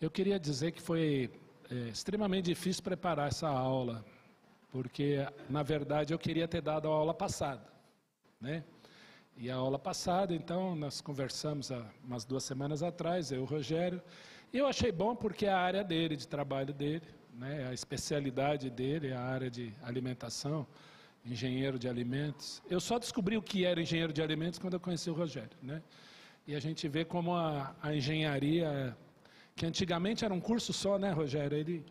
Eu queria dizer que foi extremamente difícil preparar essa aula, porque, na verdade, eu queria ter dado a aula passada, né? E a aula passada, então, nós conversamos há umas 2 semanas atrás, eu e o Rogério, e eu achei bom porque é a área dele, de trabalho dele, né? A especialidade dele é a área de alimentação, engenheiro de alimentos. Eu só descobri o que era engenheiro de alimentos quando eu conheci o Rogério, né? E a gente vê como a engenharia, que antigamente era um curso só, né, Rogério? Ele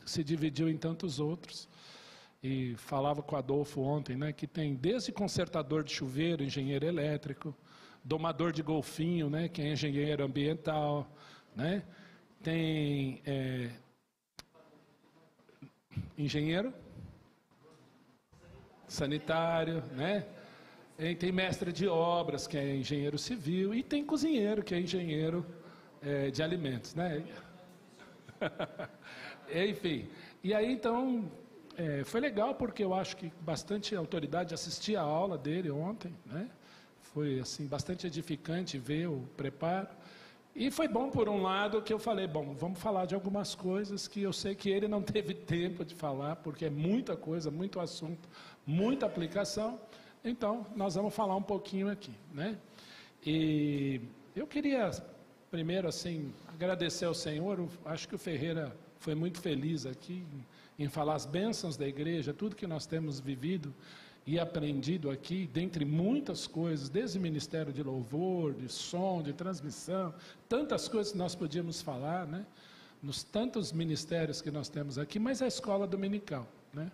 se dividiu em tantos outros. E falava com o Adolfo ontem, né, que tem desde consertador de chuveiro, engenheiro elétrico, domador de golfinho, né, que é engenheiro ambiental, né, tem engenheiro sanitário, né, tem mestre de obras, que é engenheiro civil, e tem cozinheiro, que é engenheiro de alimentos, né? Enfim, e aí então foi legal porque eu acho que bastante autoridade assistia a aula dele ontem, né? Foi assim bastante edificante ver o preparo. E foi bom por um lado que eu falei, bom, vamos falar de algumas coisas que eu sei que ele não teve tempo de falar, porque é muita coisa, muito assunto, muita aplicação. Então, nós vamos falar um pouquinho aqui, né? E eu queria primeiro, assim, agradecer ao Senhor. Acho que o Ferreira foi muito feliz aqui em falar as bênçãos da igreja, tudo que nós temos vivido e aprendido aqui, dentre muitas coisas, desde o ministério de louvor, de som, de transmissão, tantas coisas que nós podíamos falar, né? Nos tantos ministérios que nós temos aqui, mas a escola dominical, né?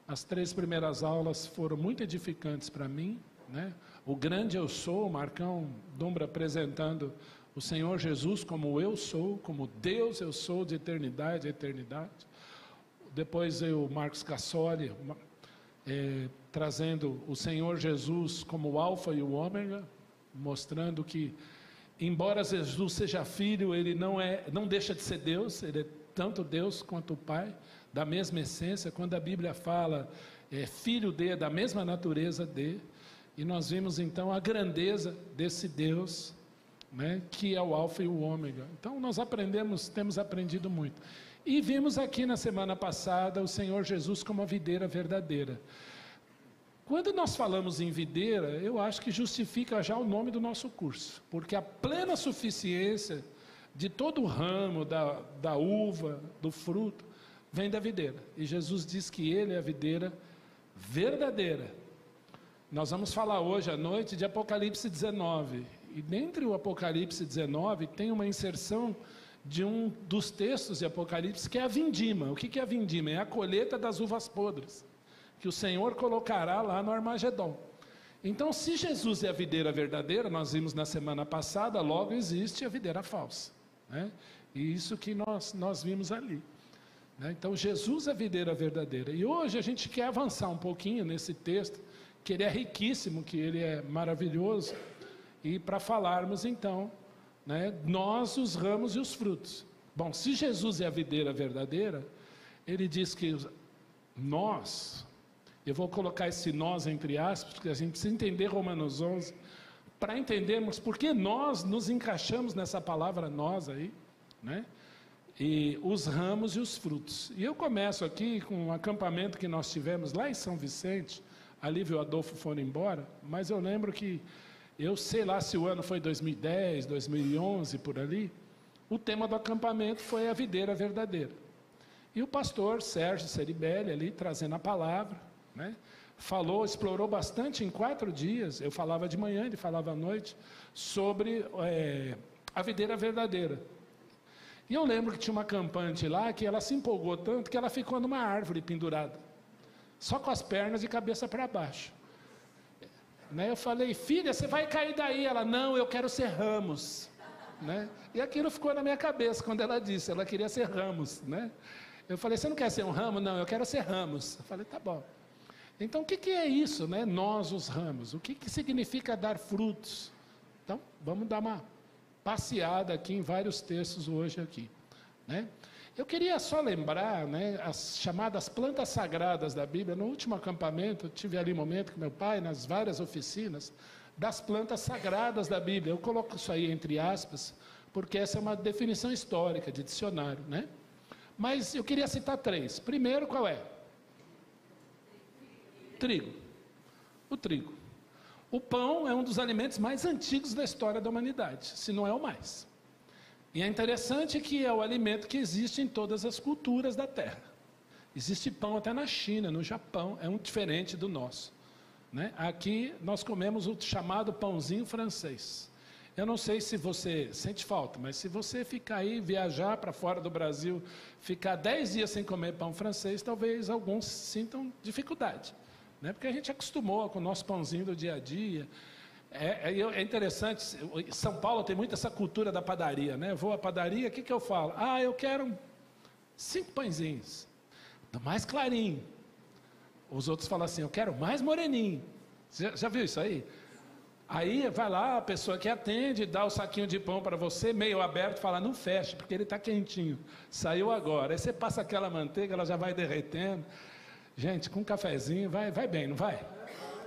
As 3 primeiras aulas foram muito edificantes para mim, né? O grande eu sou, o Marcão Dumbra apresentando o Senhor Jesus como eu sou, como Deus eu sou de eternidade a eternidade. Depois o Marcos Cassoli trazendo o Senhor Jesus como o Alfa e o Ômega, mostrando que, embora Jesus seja filho, ele não deixa de ser Deus, ele é tanto Deus quanto o Pai, da mesma essência. Quando a Bíblia fala filho da mesma natureza de, e nós vimos então a grandeza desse Deus, né, que é o Alfa e o Ômega. Então nós temos aprendido muito. E vimos aqui na semana passada o Senhor Jesus como a videira verdadeira. Quando nós falamos em videira, eu acho que justifica já o nome do nosso curso, porque a plena suficiência de todo o ramo, da uva, do fruto, vem da videira. E Jesus diz que Ele é a videira verdadeira. Nós vamos falar hoje à noite de Apocalipse 19. E dentre o Apocalipse 19 tem uma inserção de um dos textos de Apocalipse, que é a vindima. O que é a vindima? É a colheita das uvas podres, que o Senhor colocará lá no Armagedon. Então, se Jesus é a videira verdadeira, nós vimos na semana passada, logo existe a videira falsa, né? E isso que nós vimos ali, né? Então, Jesus é a videira verdadeira. E hoje a gente quer avançar um pouquinho nesse texto, que ele é riquíssimo, que ele é maravilhoso, e para falarmos então, né, nós, os ramos e os frutos. Bom, se Jesus é a videira verdadeira, ele diz que nós, eu vou colocar esse nós entre aspas, porque a gente precisa entender Romanos 11, para entendermos por que nós nos encaixamos nessa palavra nós aí, né? E os ramos e os frutos. E eu começo aqui com um acampamento que nós tivemos lá em São Vicente. A Lívia e o Adolfo foram embora, mas eu lembro que, eu sei lá se o ano foi 2010, 2011, por ali, o tema do acampamento foi a videira verdadeira. E o pastor Sérgio Ceribelli ali, trazendo a palavra, né, explorou bastante em 4 dias, eu falava de manhã, ele falava à noite, sobre a videira verdadeira. E eu lembro que tinha uma campante lá, que ela se empolgou tanto, que ela ficou numa árvore pendurada, só com as pernas e cabeça para baixo, né? Eu falei, filha, você vai cair daí. Ela, não, eu quero ser ramos, né? E aquilo ficou na minha cabeça quando ela disse, ela queria ser ramos, né? Eu falei, você não quer ser um ramo? Não, eu quero ser ramos. Eu falei, tá bom. Então o que é isso, né? Nós, os ramos, o que significa dar frutos? Então vamos dar uma passeada aqui em vários textos hoje aqui, né? Eu queria só lembrar, né, as chamadas plantas sagradas da Bíblia. No último acampamento, eu tive ali um momento com meu pai, nas várias oficinas, das plantas sagradas da Bíblia. Eu coloco isso aí entre aspas, porque essa é uma definição histórica de dicionário, né? Mas eu queria citar 3. Primeiro, qual é? Trigo. O trigo. O pão é um dos alimentos mais antigos da história da humanidade, se não é o mais. E é interessante que é o alimento que existe em todas as culturas da Terra. Existe pão até na China, no Japão, é um diferente do nosso, né? Aqui nós comemos o chamado pãozinho francês. Eu não sei se você sente falta, mas se você ficar aí, viajar para fora do Brasil, ficar 10 dias sem comer pão francês, talvez alguns sintam dificuldade, né? Porque a gente acostumou com o nosso pãozinho do dia a dia. É interessante, São Paulo tem muito essa cultura da padaria, né? Eu vou à padaria, o que eu falo? Eu quero 5 pãezinhos, do mais clarinho. Os outros falam assim, eu quero mais moreninho. Já viu isso aí? Aí vai lá a pessoa que atende, dá o saquinho de pão para você, meio aberto, fala, não feche, porque ele está quentinho, saiu agora. Aí você passa aquela manteiga, ela já vai derretendo. Gente, com um cafezinho, vai bem, não vai?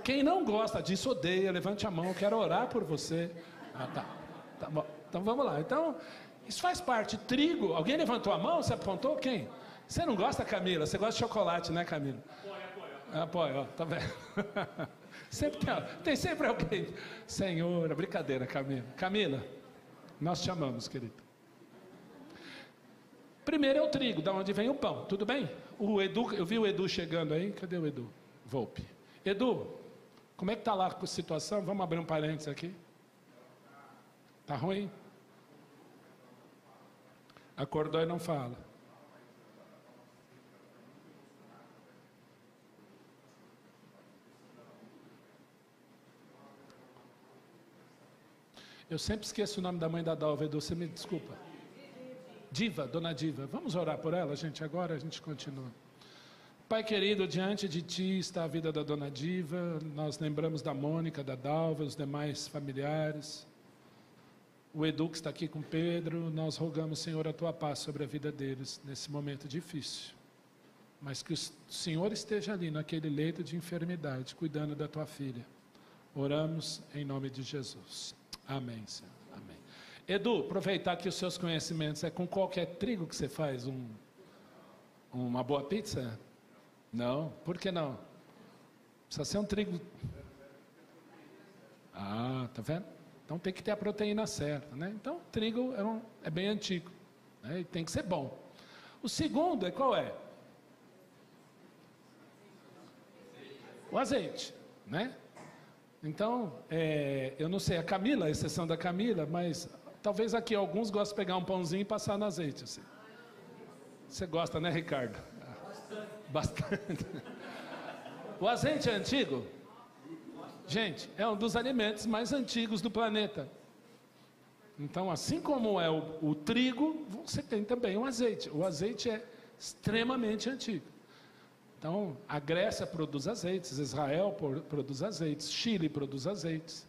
Quem não gosta disso, odeia, levante a mão, eu quero orar por você. Tá bom. Então vamos lá. Então, isso faz parte. Trigo, alguém levantou a mão? Você apontou? Quem? Você não gosta, Camila? Você gosta de chocolate, né, Camila? Apoia, ó, tá vendo? Tem sempre alguém. Senhora, brincadeira, Camila. Camila, nós te amamos, querido. Primeiro é o trigo, da onde vem o pão, tudo bem? O Edu, eu vi o Edu chegando aí, cadê o Edu? Volpe. Edu, como é que está lá a situação? Vamos abrir um parênteses aqui. Está ruim? Acordou e não fala. Eu sempre esqueço o nome da mãe da Dalva, Edu, você me desculpa. Diva, dona Diva. Vamos orar por ela, gente? Agora a gente continua. Pai querido, diante de Ti está a vida da dona Diva. Nós lembramos da Mônica, da Dalva, os demais familiares. O Edu que está aqui com Pedro. Nós rogamos, Senhor, a Tua paz sobre a vida deles nesse momento difícil. Mas que o Senhor esteja ali naquele leito de enfermidade, cuidando da Tua filha. Oramos em nome de Jesus. Amém, Senhor. Amém. Edu, aproveitar que os seus conhecimentos, é com qualquer trigo que você faz uma boa pizza? Não? Por que não? Precisa ser um trigo. Tá vendo? Então tem que ter a proteína certa, né? Então, trigo é bem antigo, né? E tem que ser bom. O segundo é qual é? O azeite, né? Então, eu não sei, a Camila, a exceção da Camila, mas talvez aqui alguns gostem de pegar um pãozinho e passar no azeite. Assim. Você gosta, né, Ricardo? Bastante. O azeite é antigo? Gente, é um dos alimentos mais antigos do planeta. Então, assim como é o trigo, você tem também o azeite. O azeite é extremamente antigo. Então, a Grécia produz azeites, Israel produz azeites, Chile produz azeites,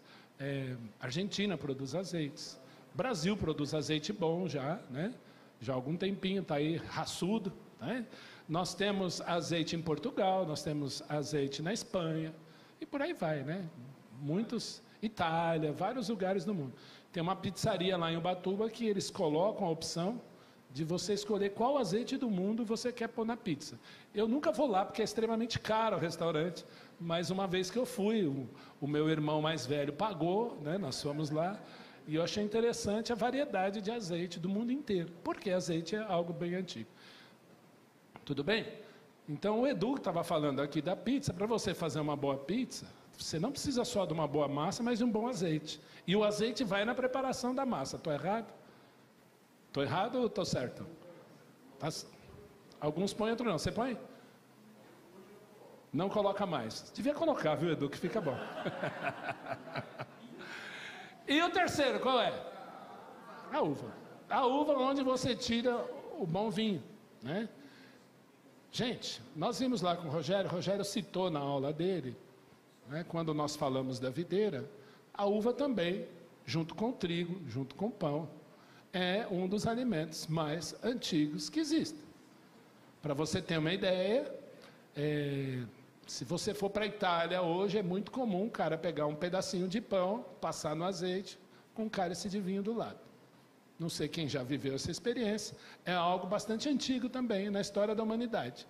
Argentina produz azeites, Brasil produz azeite bom já, né? Já há algum tempinho, está aí raçudo, né? Nós temos azeite em Portugal, nós temos azeite na Espanha, e por aí vai, né? Muitos, Itália, vários lugares do mundo. Tem uma pizzaria lá em Ubatuba que eles colocam a opção de você escolher qual azeite do mundo você quer pôr na pizza. Eu nunca vou lá porque é extremamente caro o restaurante, mas uma vez que eu fui, o meu irmão mais velho pagou, né, nós fomos lá, e eu achei interessante a variedade de azeite do mundo inteiro, porque azeite é algo bem antigo. Tudo bem? Então o Edu estava falando aqui da pizza, para você fazer uma boa pizza, você não precisa só de uma boa massa, mas de um bom azeite. E o azeite vai na preparação da massa, estou errado? Estou errado ou estou certo? Alguns põem, outros não. Você põe? Não coloca mais. Devia colocar, viu, Edu, que fica bom. E o terceiro, qual é? A uva. A uva onde você tira o bom vinho, né? Gente, nós vimos lá com o Rogério citou na aula dele, né, quando nós falamos da videira, a uva também, junto com o trigo, junto com o pão, é um dos alimentos mais antigos que existem. Para você ter uma ideia, se você for para a Itália hoje, é muito comum o cara pegar um pedacinho de pão, passar no azeite, com um cálice de vinho do lado. não sei quem já viveu essa experiência, é algo bastante antigo também na história da humanidade.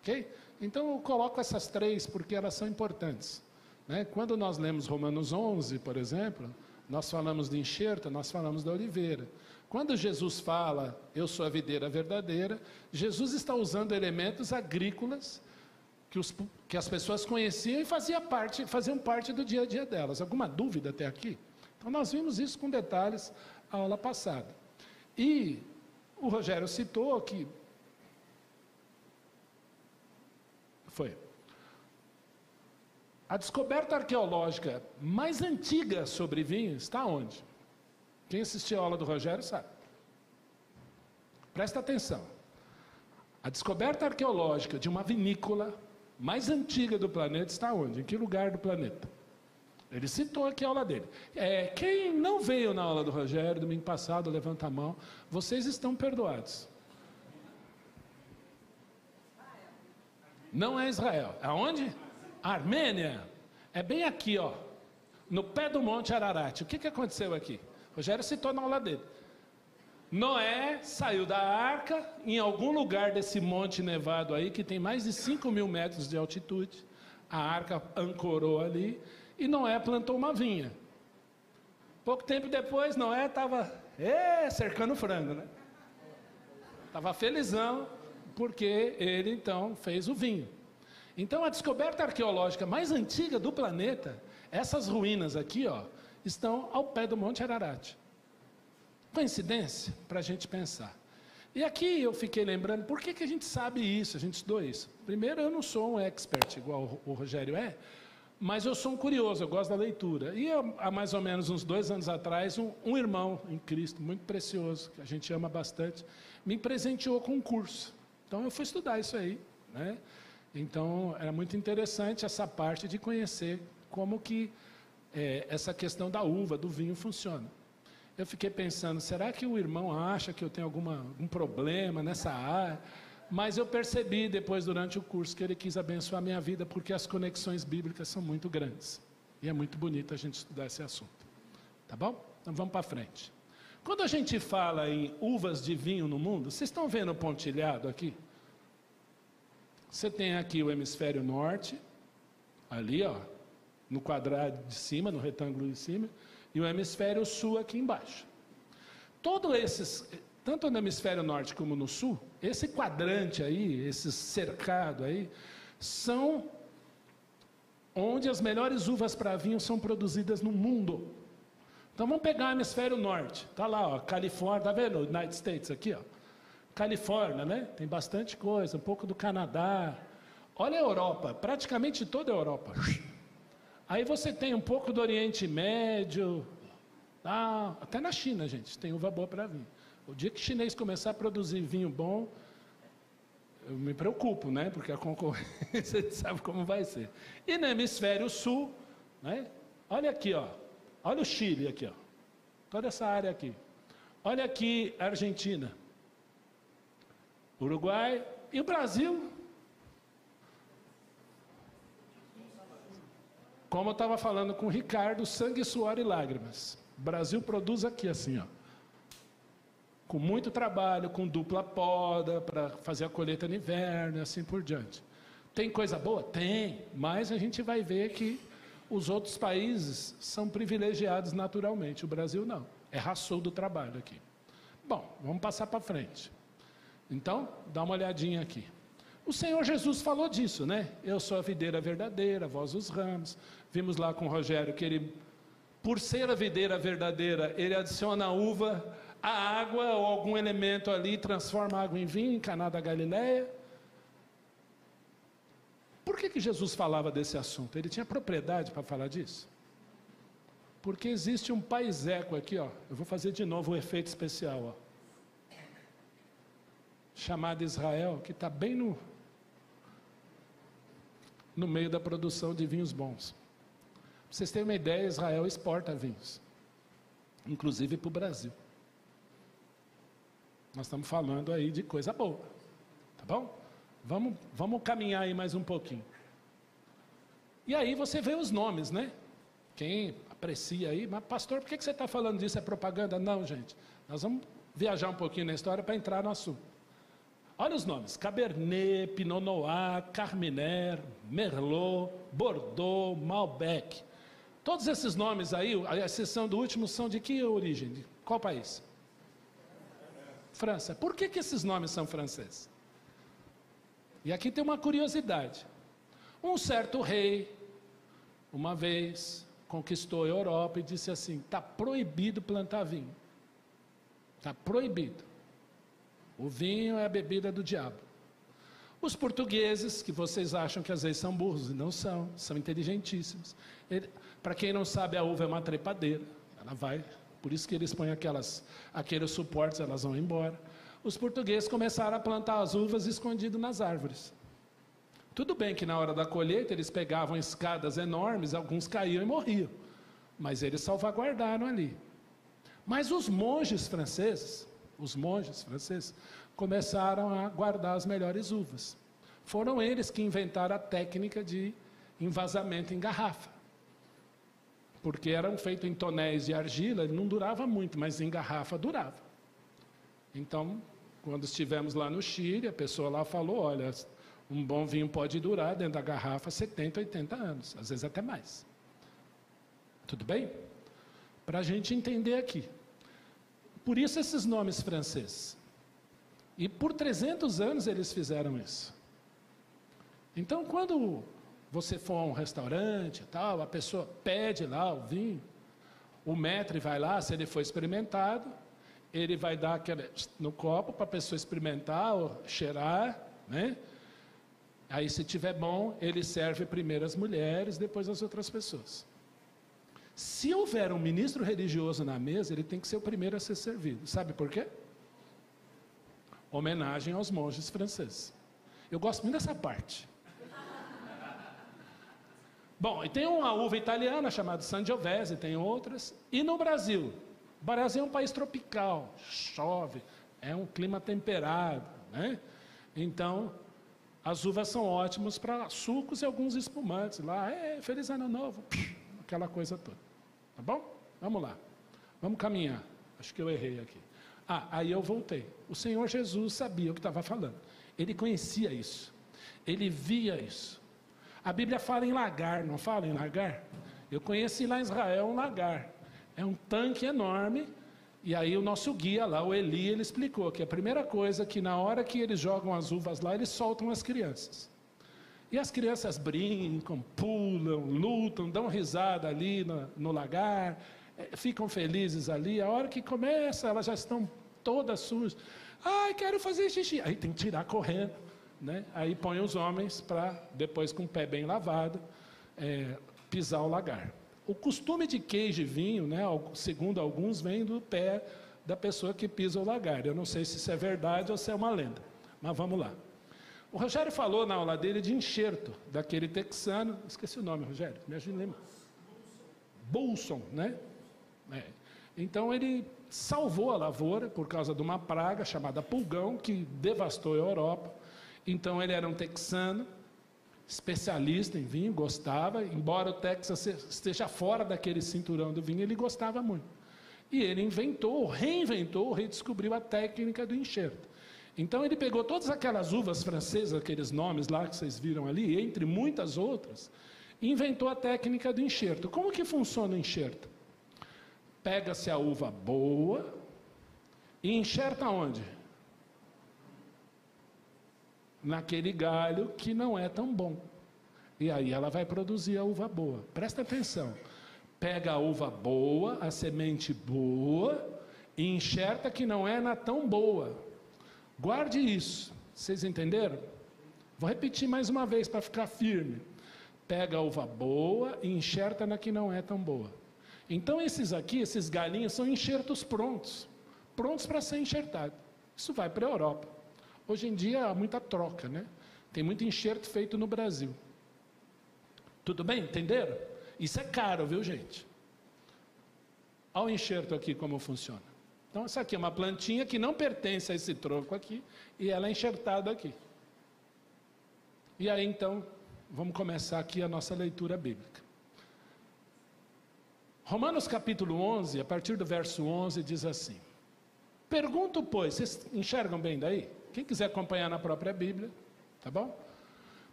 Ok? Então eu coloco essas três porque elas são importantes. Né? Quando nós lemos Romanos 11, por exemplo, nós falamos de enxerto, nós falamos da oliveira. Quando Jesus fala, eu sou a videira verdadeira, Jesus está usando elementos agrícolas que as pessoas conheciam e faziam parte do dia a dia delas. Alguma dúvida até aqui? Então nós vimos isso com detalhes a aula passada. E o Rogério citou que a descoberta arqueológica mais antiga sobre vinho está onde? Quem assistiu a aula do Rogério sabe. Presta atenção. A descoberta arqueológica de uma vinícola mais antiga do planeta está onde? Em que lugar do planeta? Ele citou aqui a aula dele. Quem não veio na aula do Rogério, domingo passado, levanta a mão. Vocês estão perdoados. Não é Israel. Aonde? Armênia. É bem aqui, ó, no pé do Monte Ararat. O que aconteceu aqui? Rogério citou na aula dele. Noé saiu da arca em algum lugar desse monte nevado aí, que tem mais de 5.000 metros de altitude. A arca ancorou ali e Noé plantou uma vinha. Pouco tempo depois, Noé estava cercando frango, né? Estava felizão, porque ele então fez o vinho. Então a descoberta arqueológica mais antiga do planeta, essas ruínas aqui, ó, estão ao pé do Monte Ararat. Coincidência? Para a gente pensar. E aqui eu fiquei lembrando, por que a gente sabe isso, a gente estudou isso? Primeiro, eu não sou um expert igual o Rogério é, mas eu sou um curioso, eu gosto da leitura. E há mais ou menos uns 2 anos atrás, um irmão em Cristo, muito precioso, que a gente ama bastante, me presenteou com um curso. Então eu fui estudar isso aí, né? Então era muito interessante essa parte de conhecer como que essa questão da uva, do vinho funciona. Eu fiquei pensando, será que o irmão acha que eu tenho algum problema nessa área? Mas eu percebi depois, durante o curso, que ele quis abençoar a minha vida, porque as conexões bíblicas são muito grandes. E é muito bonito a gente estudar esse assunto. Tá bom? Então vamos para frente. Quando a gente fala em uvas de vinho no mundo, vocês estão vendo o pontilhado aqui? Você tem aqui o hemisfério norte, ali, ó, no quadrado de cima, no retângulo de cima, e o hemisfério sul aqui embaixo. Todos esses, tanto no hemisfério norte como no sul, esse quadrante aí, esse cercado aí, são onde as melhores uvas para vinho são produzidas no mundo. Então vamos pegar o hemisfério norte. Está lá, ó, Califórnia, tá vendo? United States aqui, ó. Califórnia, né? Tem bastante coisa, um pouco do Canadá. Olha a Europa, praticamente toda a Europa. Aí você tem um pouco do Oriente Médio, até na China, gente, tem uva boa para vinho. O dia que o chinês começar a produzir vinho bom, eu me preocupo, né? Porque a concorrência sabe como vai ser. E no hemisfério sul, né? Olha aqui, ó. Olha o Chile aqui, ó. Toda essa área aqui. Olha aqui a Argentina, Uruguai e o Brasil. Como eu estava falando com o Ricardo, sangue, suor e lágrimas. O Brasil produz aqui assim, ó. Com muito trabalho, com dupla poda, para fazer a colheita no inverno e assim por diante. Tem coisa boa? Tem, mas a gente vai ver que os outros países são privilegiados naturalmente, o Brasil não. É raçudo do trabalho aqui. Bom, vamos passar para frente. Então, dá uma olhadinha aqui. O Senhor Jesus falou disso, né? Eu sou a videira verdadeira, vós os ramos. Vimos lá com o Rogério que ele, por ser a videira verdadeira, ele adiciona a uva, a água ou algum elemento ali, transforma a água em vinho, em Caná da Galileia. Por que Jesus falava desse assunto? Ele tinha propriedade para falar disso? Porque existe um paiseco aqui, ó. Eu vou fazer de novo o efeito especial, ó. Chamado Israel, que está bem no meio da produção de vinhos bons. Para vocês terem uma ideia, Israel exporta vinhos, inclusive para o Brasil. Nós estamos falando aí de coisa boa, tá bom? Vamos caminhar aí mais um pouquinho. E aí você vê os nomes, né? Quem aprecia aí, mas pastor, por que você está falando disso? É propaganda? Não, gente. Nós vamos viajar um pouquinho na história para entrar no assunto. Olha os nomes: Cabernet, Pinot Noir, Carmener, Merlot, Bordeaux, Malbec. Todos esses nomes aí, a exceção do último, são de que origem? De qual país? França. Por que esses nomes são franceses? E aqui tem uma curiosidade. Um certo rei, uma vez, conquistou a Europa e disse assim: está proibido plantar vinho. Está proibido. O vinho é a bebida do diabo. Os portugueses, que vocês acham que às vezes são burros, e não são, são inteligentíssimos. Para quem não sabe, a uva é uma trepadeira. Ela vai, por isso que eles põem aqueles suportes, elas vão embora. Os portugueses começaram a plantar as uvas escondido nas árvores. Tudo bem que na hora da colheita eles pegavam escadas enormes, alguns caíam e morriam. Mas eles salvaguardaram ali. Mas os monges franceses começaram a guardar as melhores uvas. Foram eles que inventaram a técnica de envasamento em garrafa. Porque eram feitos em tonéis de argila, ele não durava muito, mas em garrafa durava. Então, quando estivemos lá no Chile, a pessoa lá falou: olha, um bom vinho pode durar dentro da garrafa 70, 80 anos, às vezes até mais. Tudo bem? Para a gente entender aqui. Por isso esses nomes franceses. E por 300 anos eles fizeram isso. Então, quando você for a um restaurante e tal, a pessoa pede lá o vinho, o maître vai lá, se ele for experimentado, ele vai dar aquele no copo para a pessoa experimentar ou cheirar, né? Aí, se tiver bom, ele serve primeiro as mulheres, depois as outras pessoas. Se houver um ministro religioso na mesa, ele tem que ser o primeiro a ser servido. Sabe por quê? Homenagem aos monges franceses. Eu gosto muito dessa parte. Bom, e tem uma uva italiana chamada Sangiovese, tem outras. E no Brasil? O Brasil é um país tropical, chove, é um clima temperado, né? Então, as uvas são ótimas para sucos e alguns espumantes. Lá, feliz ano novo, aquela coisa toda. Tá bom? Vamos lá. Vamos caminhar. Acho que eu errei aqui. Aí eu voltei. O Senhor Jesus sabia o que estava falando. Ele conhecia isso. Ele via isso. A Bíblia fala em lagar, não fala em lagar? Eu conheci lá em Israel um lagar. É um tanque enorme. E aí o nosso guia lá, o Eli, ele explicou que a primeira coisa que na hora que eles jogam as uvas lá, eles soltam as crianças. E as crianças brincam, pulam, lutam, dão risada ali no lagar, ficam felizes ali. A hora que começa, elas já estão todas sujas. Ai, quero fazer xixi. Aí tem que tirar correndo, né? Aí põe os homens para, depois com o pé bem lavado, pisar o lagar. O costume de queijo e vinho, né, segundo alguns, vem do pé da pessoa que pisa o lagar. Eu não sei se isso é verdade ou se é uma lenda, mas vamos lá. O Rogério falou na aula dele de enxerto, daquele texano, esqueci o nome, Rogério, me ajude a lembrar. Bolson, né? Então ele salvou a lavoura por causa de uma praga chamada pulgão, que devastou a Europa. Então ele era um texano, especialista em vinho, gostava, embora o Texas esteja fora daquele cinturão do vinho, ele gostava muito. E ele reinventou, redescobriu a técnica do enxerto. Então ele pegou todas aquelas uvas francesas, aqueles nomes lá que vocês viram ali, entre muitas outras, e inventou a técnica do enxerto. Como que funciona o enxerto? Pega-se a uva boa e enxerta onde? Naquele galho que não é tão bom. E aí ela vai produzir a uva boa. Presta atenção. Pega a uva boa, a semente boa, e enxerta que não é na tão boa. Guarde isso. Vocês entenderam? Vou repetir mais uma vez para ficar firme. Pega a uva boa e enxerta na que não é tão boa. Então esses galinhos são enxertos prontos para ser enxertado. Isso vai para a Europa. Hoje em dia há muita troca, né? Tem muito enxerto feito no Brasil. Tudo bem? Entenderam? Isso é caro, viu, gente? Olha o enxerto aqui como funciona. Então, essa aqui é uma plantinha que não pertence a esse tronco aqui, e ela é enxertada aqui. E aí, então, vamos começar aqui a nossa leitura bíblica. Romanos capítulo 11, a partir do verso 11, diz assim: Pergunto, pois, vocês enxergam bem daí? Quem quiser acompanhar na própria Bíblia, tá bom?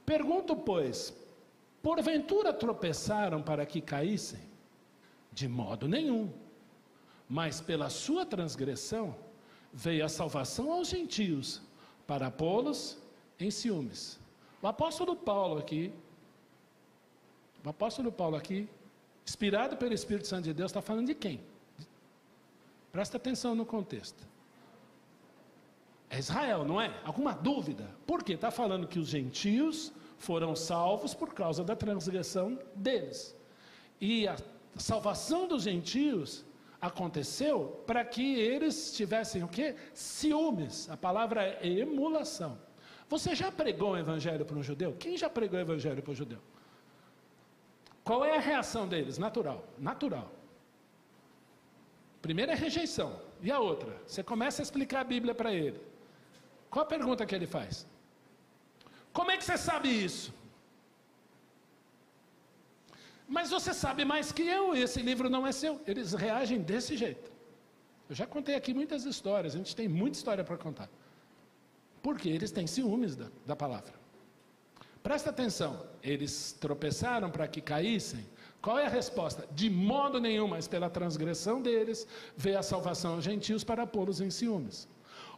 Pergunto, pois, porventura tropeçaram para que caíssem? De modo nenhum. Mas pela sua transgressão veio a salvação aos gentios, para pô-los em ciúmes. O apóstolo Paulo aqui, inspirado pelo Espírito Santo de Deus, está falando de quem? Presta atenção no contexto. É Israel, não é? Alguma dúvida? Por quê? Está falando que os gentios foram salvos por causa da transgressão deles. E a salvação dos gentios aconteceu para que eles tivessem o quê? Ciúmes. A palavra é emulação. Você já pregou o evangelho para um judeu? Quem já pregou o evangelho para um judeu? Qual é a reação deles? Natural. Primeiro é rejeição. E a outra? Você começa a explicar a Bíblia para ele. Qual a pergunta que ele faz? Como é que você sabe isso? Mas você sabe mais que eu, e esse livro não é seu. Eles reagem desse jeito. Eu já contei aqui muitas histórias, a gente tem muita história para contar. Porque eles têm ciúmes da palavra. Presta atenção, eles tropeçaram para que caíssem. Qual é a resposta? De modo nenhum, mas pela transgressão deles, veio a salvação aos gentios para pô-los em ciúmes.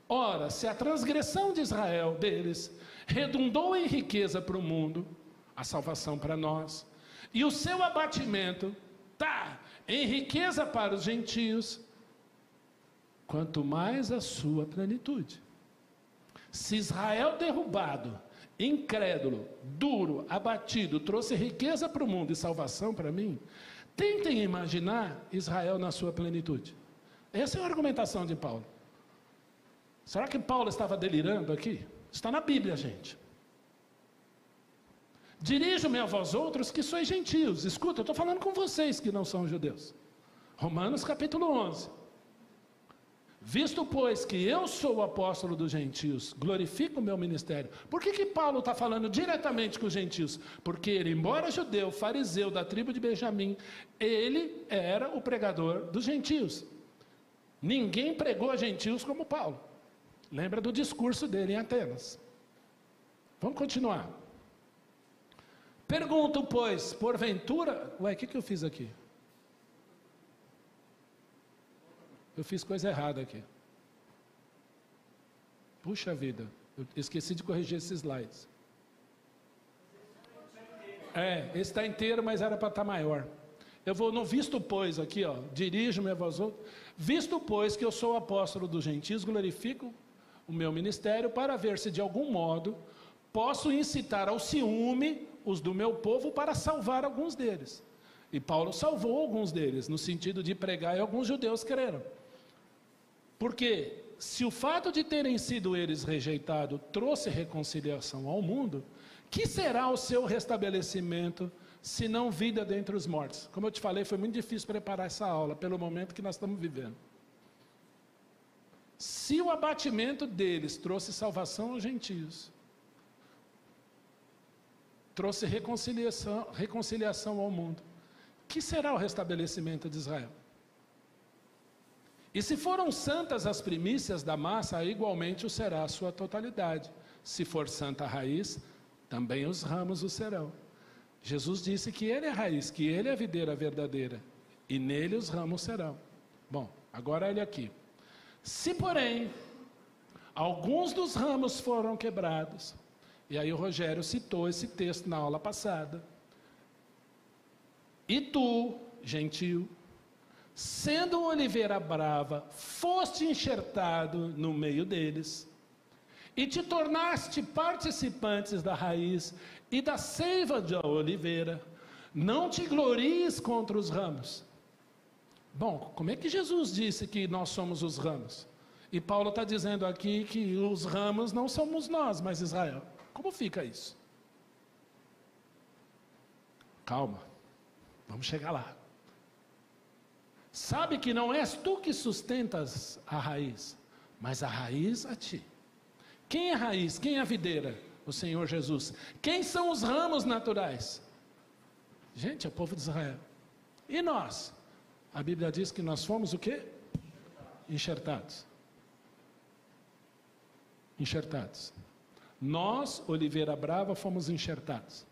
Ora, se a transgressão de Israel, deles, redundou em riqueza para o mundo, a salvação para nós, e o seu abatimento está em riqueza para os gentios, quanto mais a sua plenitude. Se Israel derrubado, incrédulo, duro, abatido, trouxe riqueza para o mundo e salvação para mim, tentem imaginar Israel na sua plenitude. Essa é a argumentação de Paulo. Será que Paulo estava delirando aqui? Está na Bíblia, gente. Dirijo-me a vós outros que sois gentios. Escuta, eu estou falando com vocês que não são judeus. Romanos capítulo 11. Visto, pois, que eu sou o apóstolo dos gentios, glorifico o meu ministério. Por que Paulo está falando diretamente com os gentios? Porque ele, embora judeu, fariseu da tribo de Benjamim, ele era o pregador dos gentios. Ninguém pregou a gentios como Paulo. Lembra do discurso dele em Atenas. Vamos continuar. Pergunto, pois, porventura... Ué, o que eu fiz aqui? Eu fiz coisa errada aqui. Puxa vida, eu esqueci de corrigir esses slides. Esse está inteiro, mas era para estar maior. Eu vou no visto pois aqui, ó. Dirijo-me a vós outros. Visto pois que eu sou o apóstolo dos gentios, glorifico o meu ministério para ver se de algum modo posso incitar ao ciúme os do meu povo para salvar alguns deles. E Paulo salvou alguns deles, no sentido de pregar e alguns judeus creram. Porque se o fato de terem sido eles rejeitados trouxe reconciliação ao mundo, que será o seu restabelecimento, se não vida dentre os mortos? Como eu te falei, foi muito difícil preparar essa aula, pelo momento que nós estamos vivendo. Se o abatimento deles trouxe salvação aos gentios, trouxe reconciliação ao mundo, que será o restabelecimento de Israel? E se foram santas as primícias da massa, igualmente o será a sua totalidade. Se for santa a raiz, também os ramos o serão. Jesus disse que ele é a raiz, que ele é a videira verdadeira, e nele os ramos serão. Bom, agora olha aqui. Se, porém, alguns dos ramos foram quebrados, e aí o Rogério citou esse texto na aula passada, e tu, gentio, sendo oliveira brava, foste enxertado no meio deles, e te tornaste participantes da raiz e da seiva da oliveira, não te glories contra os ramos. Bom, como é que Jesus disse que nós somos os ramos? E Paulo está dizendo aqui que os ramos não somos nós, mas Israel. Como fica isso? Calma, vamos chegar lá. Sabe que não és tu que sustentas a raiz, mas a raiz a ti. Quem é a raiz? Quem é a videira? O Senhor Jesus. Quem são os ramos naturais? Gente, é o povo de Israel. E nós? A Bíblia diz que nós fomos o quê? Enxertados. enxertados. Nós, oliveira brava, fomos enxertados.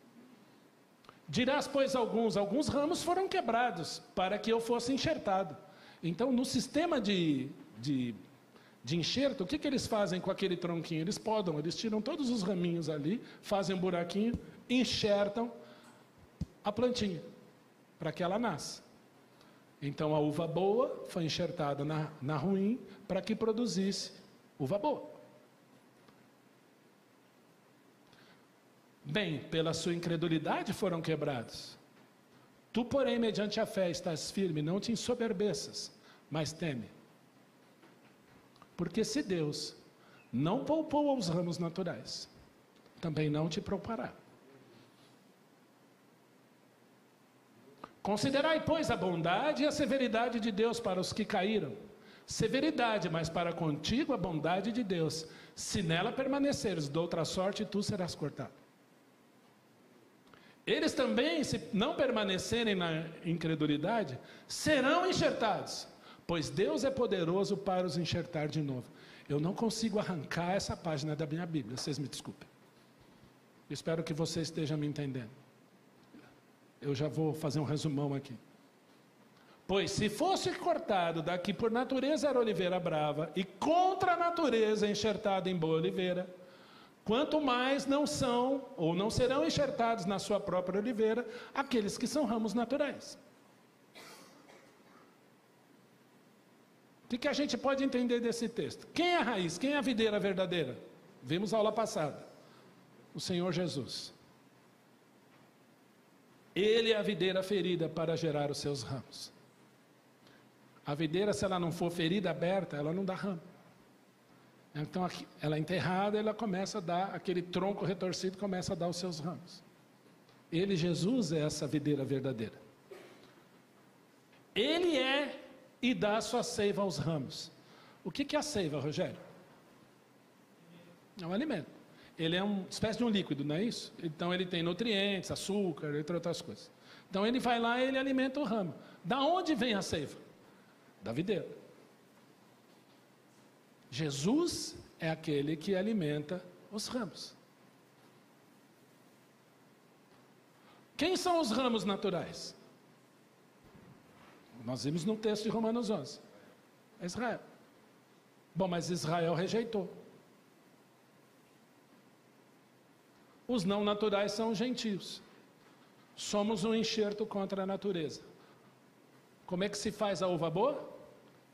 Dirás, pois, alguns ramos foram quebrados, para que eu fosse enxertado. Então, no sistema de enxerto, o que eles fazem com aquele tronquinho? Eles podam, eles tiram todos os raminhos ali, fazem um buraquinho, enxertam a plantinha, para que ela nasça. Então, a uva boa foi enxertada na ruim, para que produzisse uva boa. Bem, pela sua incredulidade foram quebrados. Tu, porém, mediante a fé estás firme, não te ensoberbeças, mas teme. Porque se Deus não poupou aos ramos naturais, também não te poupará. Considerai, pois, a bondade e a severidade de Deus para os que caíram. Severidade, mas para contigo a bondade de Deus. Se nela permaneceres, de outra sorte, tu serás cortado. Eles também, se não permanecerem na incredulidade, serão enxertados, pois Deus é poderoso para os enxertar de novo. Eu não consigo arrancar essa página da minha Bíblia, vocês me desculpem. Espero que você esteja me entendendo. Eu já vou fazer um resumão aqui. Pois se fosse cortado daqui por natureza era oliveira brava, e contra a natureza enxertado em boa oliveira, quanto mais não são, ou não serão enxertados na sua própria oliveira, aqueles que são ramos naturais. O que a gente pode entender desse texto? Quem é a raiz? Quem é a videira verdadeira? Vimos a aula passada. O Senhor Jesus. Ele é a videira ferida para gerar os seus ramos. A videira, se ela não for ferida aberta, ela não dá ramo. Então, ela é enterrada, ela começa a dar, aquele tronco retorcido começa a dar os seus ramos. Ele, Jesus, é essa videira verdadeira. Ele é e dá a sua seiva aos ramos. O que é a seiva, Rogério? É um alimento. Ele é uma espécie de um líquido, não é isso? Então, ele tem nutrientes, açúcar, entre outras coisas. Então, ele vai lá e ele alimenta o ramo. Da onde vem a seiva? Da videira. Jesus é aquele que alimenta os ramos. Quem são os ramos naturais? Nós vimos no texto de Romanos 11. É Israel. Bom, mas Israel rejeitou. Os não naturais são os gentios. Somos um enxerto contra a natureza. Como é que se faz a uva boa?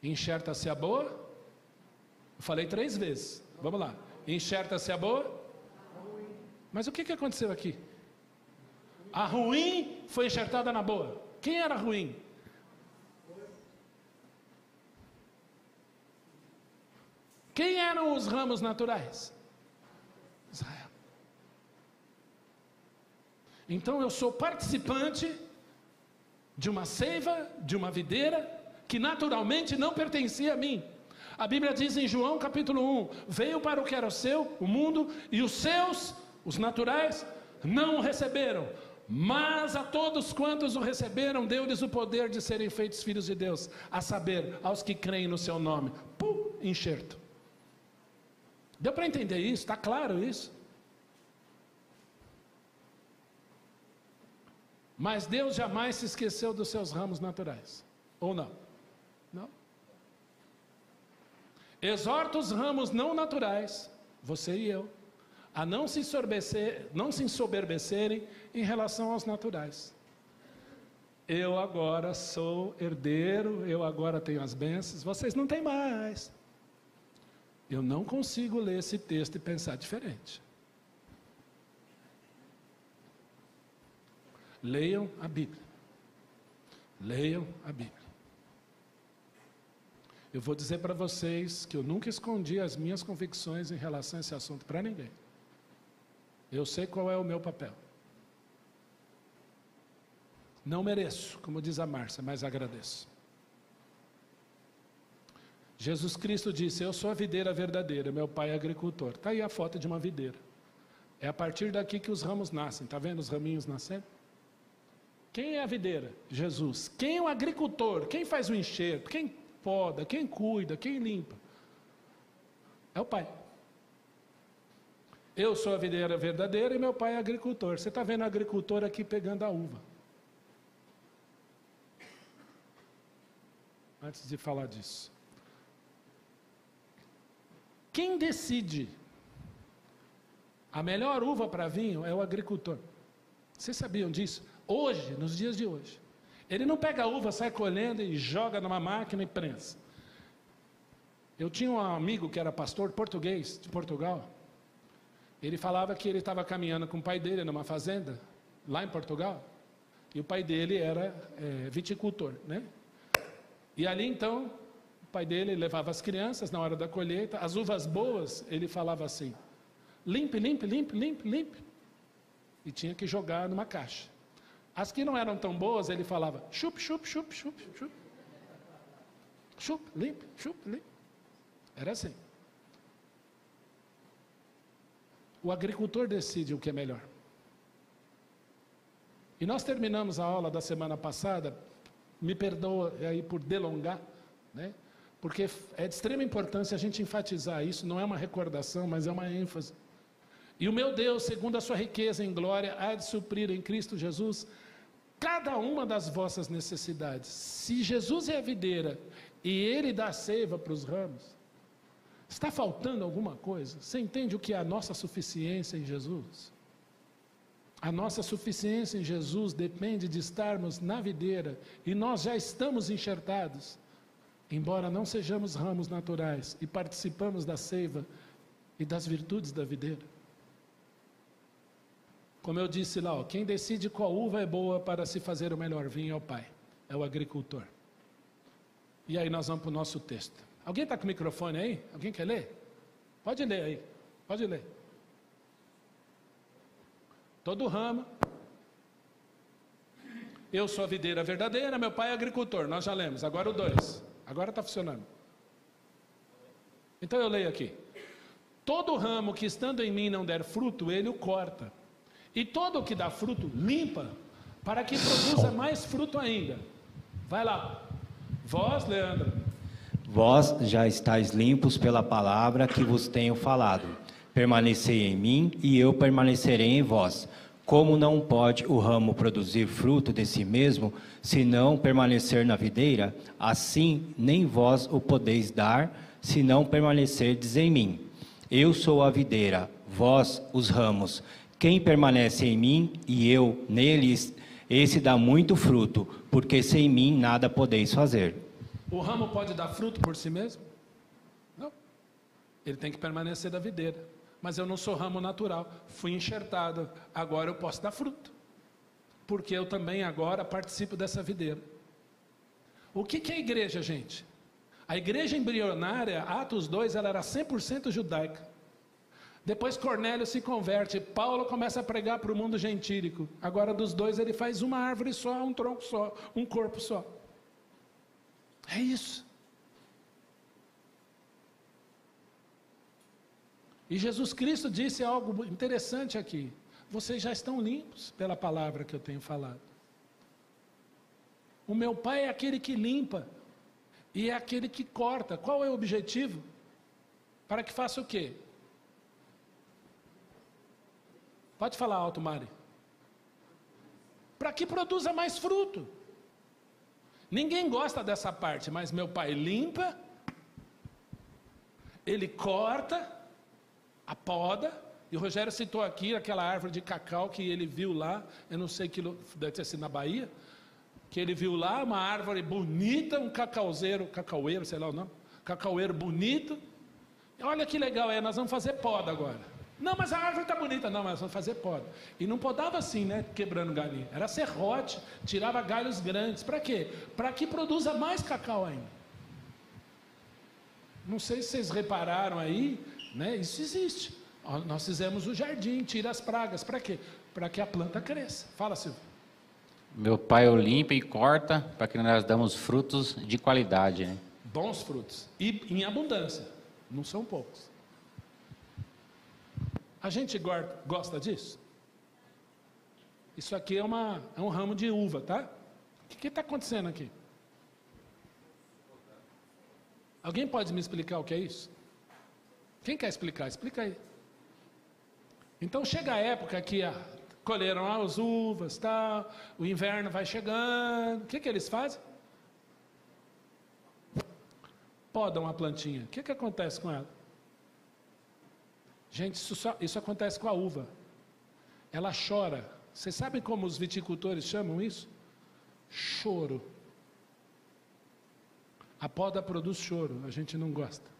Enxerta-se a boa. Eu falei 3 vezes. Vamos lá. Enxerta-se a boa. Mas o que aconteceu aqui? A ruim foi enxertada na boa. Quem era ruim? Quem eram os ramos naturais? Israel. Então eu sou participante de uma seiva, de uma videira, que naturalmente não pertencia a mim. A Bíblia diz em João capítulo 1, veio para o que era o seu, o mundo, e os seus, os naturais, não o receberam. Mas a todos quantos o receberam, deu-lhes o poder de serem feitos filhos de Deus, a saber, aos que creem no seu nome. Enxerto. Deu para entender isso? Está claro isso? Mas Deus jamais se esqueceu dos seus ramos naturais. Ou não? Não. Exorta os ramos não naturais, você e eu, a não se ensoberbecerem em relação aos naturais. Eu agora sou herdeiro, eu agora tenho as bênçãos, vocês não têm mais. Eu não consigo ler esse texto e pensar diferente. Leiam a Bíblia. Leiam a Bíblia. Eu vou dizer para vocês que eu nunca escondi as minhas convicções em relação a esse assunto para ninguém. Eu sei qual é o meu papel. Não mereço, como diz a Márcia, mas agradeço. Jesus Cristo disse, eu sou a videira verdadeira, meu pai é agricultor. Está aí a foto de uma videira. É a partir daqui que os ramos nascem. Está vendo os raminhos nascendo? Quem é a videira? Jesus. Quem é o agricultor? Quem faz o enxerto? Quem poda? Quem cuida? Quem limpa? É o Pai. Eu sou a videira verdadeira e meu pai é agricultor. Você está vendo o agricultor aqui pegando a uva. Antes de falar disso. Quem decide a melhor uva para vinho é o agricultor. Vocês sabiam disso? Hoje, nos dias de hoje. Ele não pega a uva, sai colhendo e joga numa máquina e prensa. Eu tinha um amigo que era pastor português de Portugal. Ele falava que ele estava caminhando com o pai dele numa fazenda, lá em Portugal, e o pai dele era viticultor, né? E ali então, o pai dele levava as crianças na hora da colheita, as uvas boas, ele falava assim, limpe, limpe, limpe, limpe, limpe, e tinha que jogar numa caixa. As que não eram tão boas, ele falava, chup, chup, chup, chup, chup, chup, limpe, chup, limpe. Era assim. O agricultor decide o que é melhor. E nós terminamos a aula da semana passada, me perdoa aí por delongar, né? Porque é de extrema importância a gente enfatizar isso, não é uma recordação, mas é uma ênfase. E o meu Deus, segundo a sua riqueza em glória, há de suprir em Cristo Jesus cada uma das vossas necessidades. Se Jesus é a videira e Ele dá a seiva para os ramos, está faltando alguma coisa? Você entende o que é a nossa suficiência em Jesus? A nossa suficiência em Jesus depende de estarmos na videira, e nós já estamos enxertados, embora não sejamos ramos naturais, e participamos da seiva e das virtudes da videira. Como eu disse lá, quem decide qual uva é boa para se fazer o melhor vinho é o Pai, é o agricultor. E aí nós vamos para o nosso texto. Alguém está com o microfone aí? Alguém quer ler? Pode ler aí, pode ler. Todo ramo. Eu sou a videira verdadeira, meu pai é agricultor. Nós já lemos, agora o 2. Agora está funcionando. Então eu leio aqui. Todo ramo que estando em mim não der fruto, ele o corta. E todo o que dá fruto, limpa, para que produza mais fruto ainda. Vai lá. Vós, Leandro. Vós já estáis limpos pela palavra que vos tenho falado. Permanecei em mim e eu permanecerei em vós. Como não pode o ramo produzir fruto de si mesmo, se não permanecer na videira, assim nem vós o podeis dar, se não permanecerdes em mim. Eu sou a videira, vós os ramos. Quem permanece em mim e eu neles, esse dá muito fruto, porque sem mim nada podeis fazer. O ramo pode dar fruto por si mesmo? Não. Ele tem que permanecer da videira. Mas eu não sou ramo natural. Fui enxertado. Agora eu posso dar fruto. Porque eu também agora participo dessa videira. O que é a igreja, gente? A igreja embrionária, Atos 2, ela era 100% judaica. Depois Cornélio se converte. Paulo começa a pregar para o mundo gentílico. Agora dos dois ele faz uma árvore só, um tronco só, um corpo só. É isso. E Jesus Cristo disse algo interessante aqui. Vocês já estão limpos pela palavra que eu tenho falado. O meu Pai é aquele que limpa e é aquele que corta. Qual é o objetivo? Para que faça o quê? Pode falar alto, Mari. Para que produza mais fruto. Ninguém gosta dessa parte, mas meu Pai limpa, ele corta, a poda, e o Rogério citou aqui aquela árvore de cacau que ele viu lá, eu não sei que deve ter sido na Bahia, que ele viu lá uma árvore bonita, um cacaueiro, sei lá o nome, cacaueiro bonito. Olha que legal, nós vamos fazer poda agora. Não, mas a árvore está bonita. Não, mas vamos fazer poda. E não podava assim, né, quebrando galinha. Era serrote, tirava galhos grandes. Para quê? Para que produza mais cacau ainda. Não sei se vocês repararam aí, né, isso existe. Nós fizemos o jardim, tira as pragas. Para quê? Para que a planta cresça. Fala, Silvio. Meu pai o limpa e corta para que nós damos frutos de qualidade, né? Bons frutos. E em abundância. Não são poucos. A gente gosta disso? Isso aqui é um ramo de uva, tá? O que está acontecendo aqui? Alguém pode me explicar o que é isso? Quem quer explicar? Explica aí. Então chega a época que colheram as uvas, tal, o inverno vai chegando, o que eles fazem? Podam a plantinha. O que acontece com ela? Gente, isso acontece com a uva. Ela chora. Vocês sabem como os viticultores chamam isso? Choro. A poda produz choro, a gente não gosta.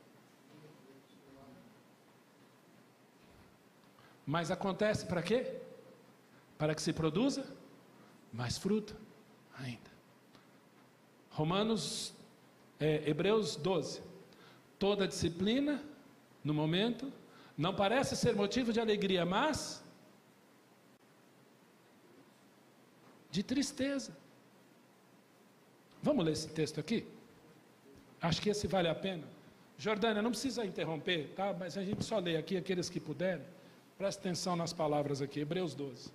Mas acontece para quê? Para que se produza mais fruta ainda. Hebreus 12. Toda disciplina, no momento, não parece ser motivo de alegria, mas de tristeza. Vamos ler esse texto aqui? Acho que esse vale a pena. Jordânia, não precisa interromper, tá? Mas a gente só lê aqui, aqueles que puderem. Presta atenção nas palavras aqui, Hebreus 12.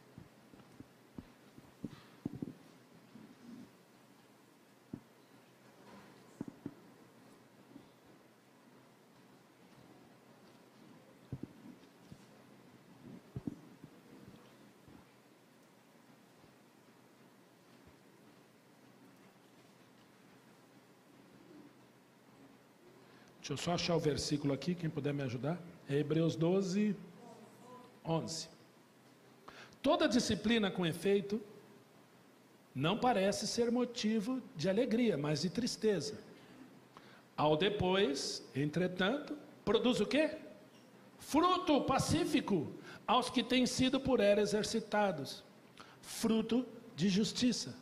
Deixa eu só achar o versículo aqui, quem puder me ajudar. É Hebreus 12, 11. Toda disciplina com efeito não parece ser motivo de alegria, mas de tristeza. Ao depois, entretanto, produz o quê? Fruto pacífico aos que têm sido por ela exercitados. Fruto de justiça.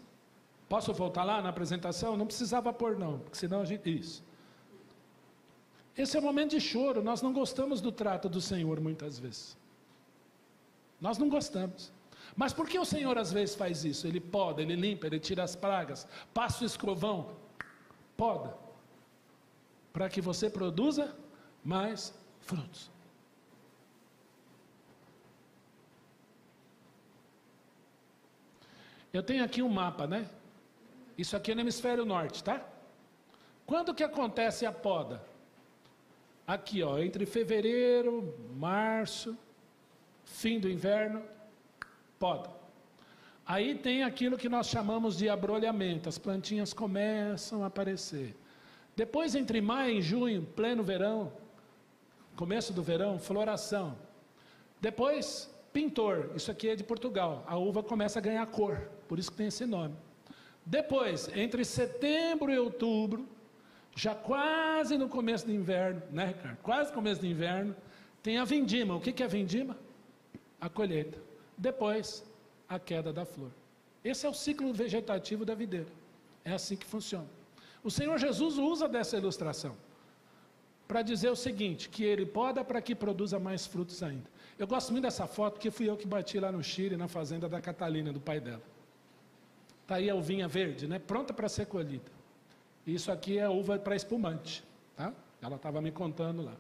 Posso voltar lá na apresentação? Não precisava pôr não, porque senão a gente... Isso. Esse é o momento de choro. Nós não gostamos do trato do Senhor muitas vezes. Nós não gostamos. Mas por que o Senhor às vezes faz isso? Ele poda, ele limpa, ele tira as pragas, passa o escovão, poda, para que você produza mais frutos. Eu tenho aqui um mapa, né? Isso aqui é no hemisfério norte, tá? Quando que acontece a poda? Aqui, ó, entre fevereiro, março, fim do inverno, poda. Aí tem aquilo que nós chamamos de abrolhamento, as plantinhas começam a aparecer. Depois, entre maio e junho, pleno verão, começo do verão, floração. Depois, pintor, isso aqui é de Portugal, a uva começa a ganhar cor, por isso que tem esse nome. Depois, entre setembro e outubro, já quase no começo do inverno, né, Ricardo? Quase no começo do inverno, tem a vindima. O que é a vindima? A colheita. Depois, a queda da flor. Esse é o ciclo vegetativo da videira. É assim que funciona. O Senhor Jesus usa dessa ilustração para dizer o seguinte, que ele poda para que produza mais frutos ainda. Eu gosto muito dessa foto, porque fui eu que bati lá no Chile, na fazenda da Catalina, do pai dela. Está aí a uvinha verde, né? Pronta para ser colhida. Isso aqui é uva para espumante, tá? Ela estava me contando lá.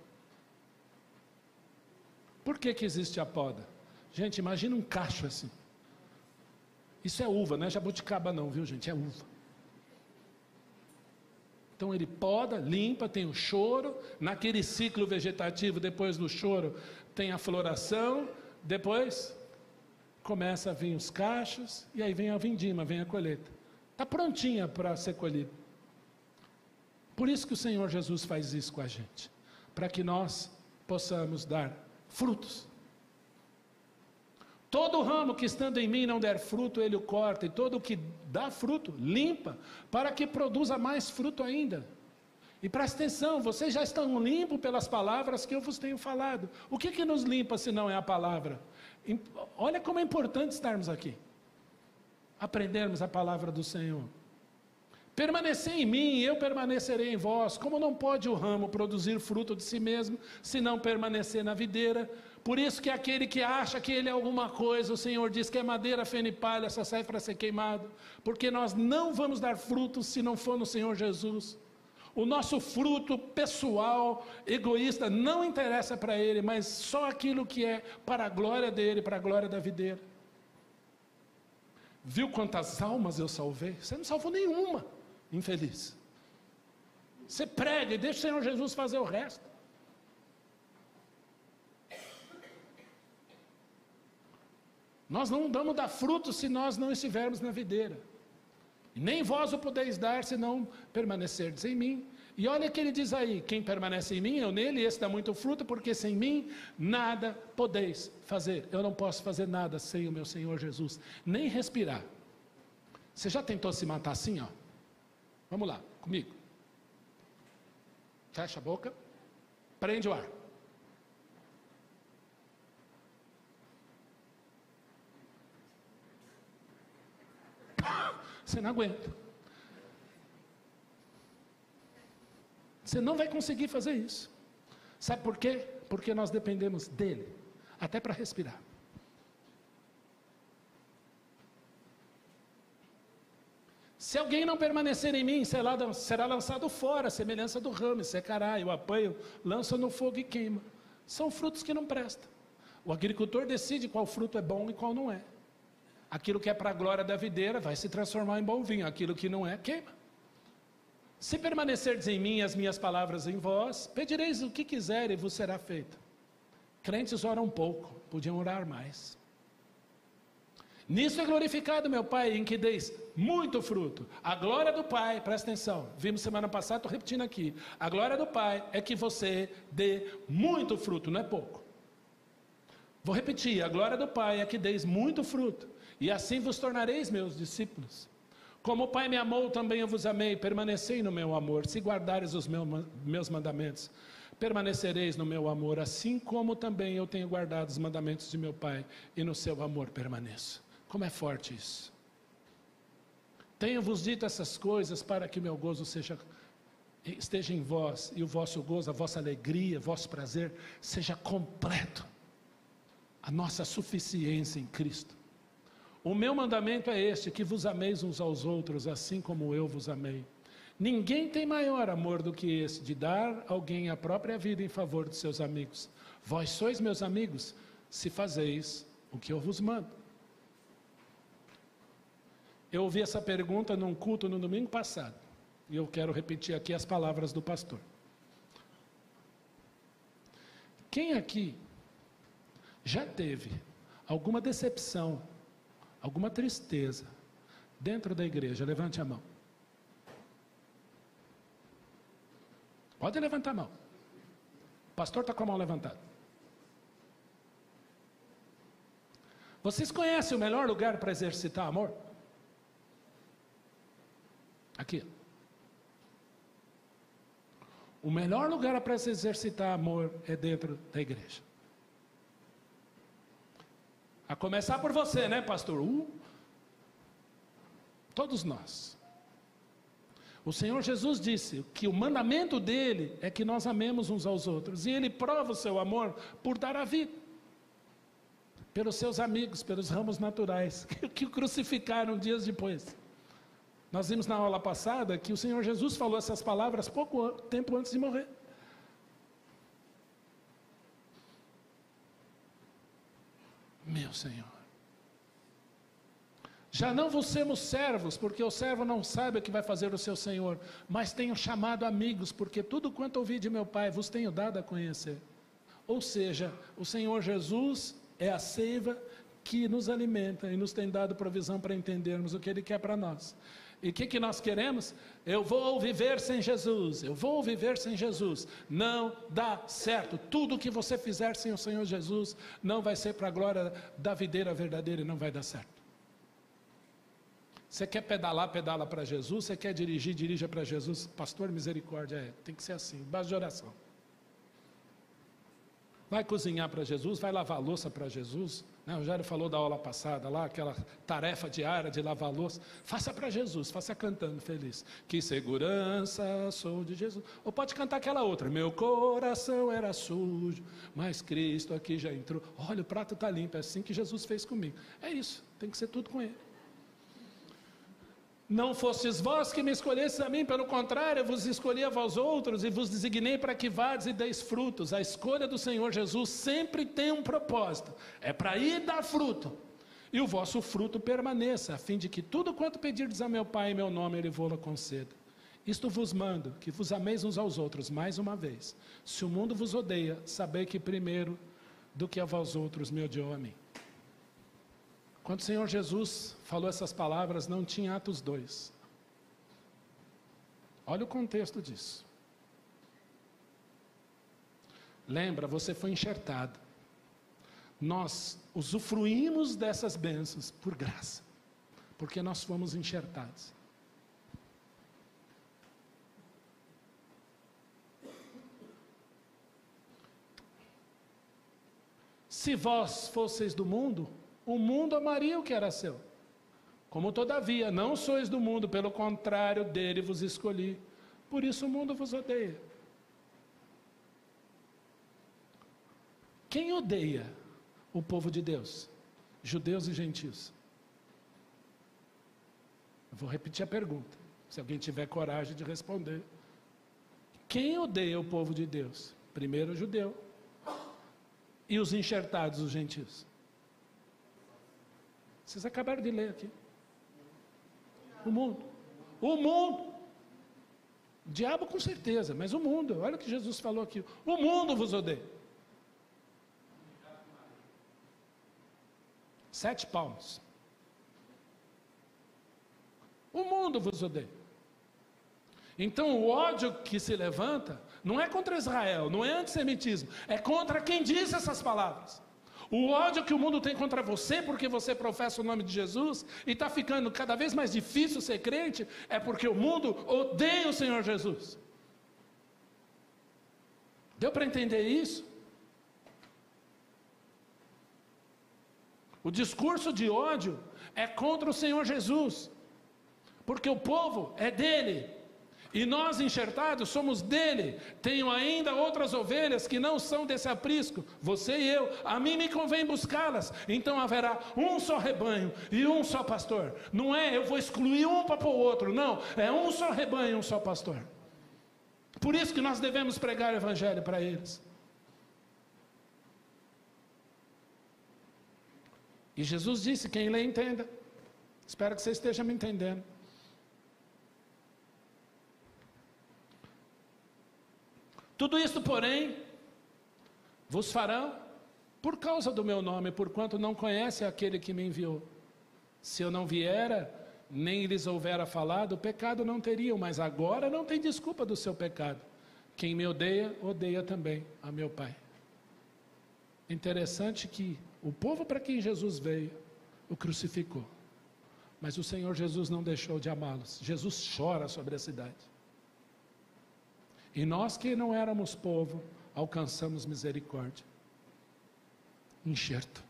Por que existe a poda? Gente, imagina um cacho assim. Isso é uva, não é jabuticaba não, viu gente? É uva. Então ele poda, limpa, tem o choro. Naquele ciclo vegetativo, depois do choro, tem a floração. Depois, começa a vir os cachos. E aí vem a vindima, vem a colheita. Está prontinha para ser colhida. Por isso que o Senhor Jesus faz isso com a gente, para que nós possamos dar frutos. Todo ramo que estando em mim não der fruto, ele o corta, e todo o que dá fruto, limpa, para que produza mais fruto ainda. E presta atenção, vocês já estão limpos pelas palavras que eu vos tenho falado. O que nos limpa se não é a palavra? Olha como é importante estarmos aqui, aprendermos a palavra do Senhor. Permanecer em mim, eu permanecerei em vós. Como não pode o ramo produzir fruto de si mesmo, se não permanecer na videira? Por isso que aquele que acha que ele é alguma coisa, o Senhor diz que é madeira, feno e palha, só serve para ser queimado. Porque nós não vamos dar frutos se não for no Senhor Jesus. O nosso fruto pessoal, egoísta, não interessa para Ele, mas só aquilo que é para a glória dEle, para a glória da videira. Viu quantas almas eu salvei? Você não salvou nenhuma. Infeliz. Você prega e deixa o Senhor Jesus fazer o resto. Nós não damos dar fruto se nós não estivermos na videira. E nem vós o podeis dar se não permanecerdes em mim. E olha o que ele diz aí: quem permanece em mim, eu nele, esse dá muito fruto, porque sem mim nada podeis fazer. Eu não posso fazer nada sem o meu Senhor Jesus, nem respirar. Você já tentou se matar assim, ó? Vamos lá, comigo. Fecha a boca, prende o ar. Você não aguenta. Você não vai conseguir fazer isso. Sabe por quê? Porque nós dependemos dele, até para respirar. Se alguém não permanecer em mim, será lançado fora, a semelhança do ramo, secará, eu apanho, lanço no fogo e queima. São frutos que não prestam. O agricultor decide qual fruto é bom e qual não é. Aquilo que é para a glória da videira vai se transformar em bom vinho, aquilo que não é, queima. Se permanecerdes em mim e as minhas palavras em vós, pedireis o que quiser e vos será feito. Crentes oram pouco, podiam orar mais. Nisso é glorificado meu Pai, em que deis muito fruto. A glória do Pai, presta atenção, vimos semana passada, estou repetindo aqui. A glória do Pai é que você dê muito fruto, não é pouco. Vou repetir, a glória do Pai é que deis muito fruto, e assim vos tornareis meus discípulos. Como o Pai me amou, também eu vos amei, permanecei no meu amor. Se guardares os meus mandamentos, permanecereis no meu amor, assim como também eu tenho guardado os mandamentos de meu Pai, e no seu amor permaneço. Como é forte isso. Tenho-vos dito essas coisas para que meu gozo esteja em vós, e o vosso gozo, a vossa alegria, vosso prazer, seja completo. A nossa suficiência em Cristo. O meu mandamento é este, que vos ameis uns aos outros, assim como eu vos amei. Ninguém tem maior amor do que esse, de dar alguém a própria vida em favor de seus amigos. Vós sois meus amigos, se fazeis o que eu vos mando. Eu ouvi essa pergunta num culto no domingo passado, e eu quero repetir aqui as palavras do pastor. Quem aqui já teve alguma decepção, alguma tristeza dentro da igreja? Levante a mão. Pode levantar a mão. O pastor está com a mão levantada. Vocês conhecem o melhor lugar para exercitar amor? Aqui. O melhor lugar para se exercitar amor é dentro da igreja. A começar por você, né, pastor? Todos nós. O Senhor Jesus disse que o mandamento dele é que nós amemos uns aos outros. E ele prova o seu amor por dar a vida. Pelos seus amigos, pelos ramos naturais, que o crucificaram dias depois. Nós vimos na aula passada que o Senhor Jesus falou essas palavras pouco tempo antes de morrer. Meu Senhor. Já não vos sermos servos, porque o servo não sabe o que vai fazer o seu Senhor, mas tenho chamado amigos, porque tudo quanto ouvi de meu Pai vos tenho dado a conhecer. Ou seja, o Senhor Jesus é a seiva que nos alimenta e nos tem dado provisão para entendermos o que Ele quer para nós. E o que nós queremos? Eu vou viver sem Jesus, eu vou viver sem Jesus. Não dá certo. Tudo que você fizer sem o Senhor Jesus não vai ser para a glória da videira verdadeira e não vai dar certo. Você quer pedalar, pedala para Jesus. Você quer dirigir, dirija para Jesus. Pastor, misericórdia, tem que ser assim, base de oração. Vai cozinhar para Jesus, vai lavar a louça para Jesus. O Jairo falou da aula passada lá, aquela tarefa diária de lavar a louça. Faça para Jesus, faça cantando feliz. Que segurança sou de Jesus. Ou pode cantar aquela outra. Meu coração era sujo, mas Cristo aqui já entrou. Olha, o prato está limpo, é assim que Jesus fez comigo. É isso, tem que ser tudo com Ele. Não fostes vós que me escolhestes a mim, pelo contrário, eu vos escolhi a vós outros e vos designei para que vades e deis frutos. A escolha do Senhor Jesus sempre tem um propósito, é para ir dar fruto, e o vosso fruto permaneça, a fim de que tudo quanto pedirdes a meu Pai em meu nome, Ele vô-lo conceda. Isto vos mando, que vos ameis uns aos outros, mais uma vez. Se o mundo vos odeia, sabei que primeiro do que a vós outros me odiou a mim. Quando o Senhor Jesus falou essas palavras, não tinha Atos 2. Olha o contexto disso. Lembra, você foi enxertado. Nós usufruímos dessas bênçãos por graça, porque nós fomos enxertados. Se vós fosseis do mundo, o mundo amaria o que era seu. Como todavia não sois do mundo, pelo contrário, dele vos escolhi. Por isso o mundo vos odeia. Quem odeia o povo de Deus? Judeus e gentios. Eu vou repetir a pergunta, se alguém tiver coragem de responder. Quem odeia o povo de Deus? Primeiro o judeu. E os enxertados, os gentios? Vocês acabaram de ler aqui. O mundo. O mundo. O diabo com certeza, mas o mundo. Olha o que Jesus falou aqui. O mundo vos odeia. 7 palmos. O mundo vos odeia. Então o ódio que se levanta não é contra Israel, não é antissemitismo, é contra quem disse essas palavras. O ódio que o mundo tem contra você porque você professa o nome de Jesus e está ficando cada vez mais difícil ser crente, é porque o mundo odeia o Senhor Jesus. Deu para entender isso? O discurso de ódio é contra o Senhor Jesus, porque o povo é dele. E nós enxertados somos dele. Tenho ainda outras ovelhas que não são desse aprisco, você e eu, a mim me convém buscá-las. Então haverá um só rebanho e um só pastor. Não é eu vou excluir um para pôr o outro, não, é um só rebanho e um só pastor. Por isso que nós devemos pregar o evangelho para eles. E Jesus disse, quem lê entenda. Espero que você esteja me entendendo. Tudo isto, porém, vos farão por causa do meu nome, porquanto não conhece aquele que me enviou. Se eu não viera, nem lhes houvera falado, o pecado não teriam, mas agora não tem desculpa do seu pecado. Quem me odeia, odeia também a meu Pai. Interessante que o povo para quem Jesus veio, o crucificou. Mas o Senhor Jesus não deixou de amá-los. Jesus chora sobre a cidade. E nós que não éramos povo, alcançamos misericórdia. Enxerto.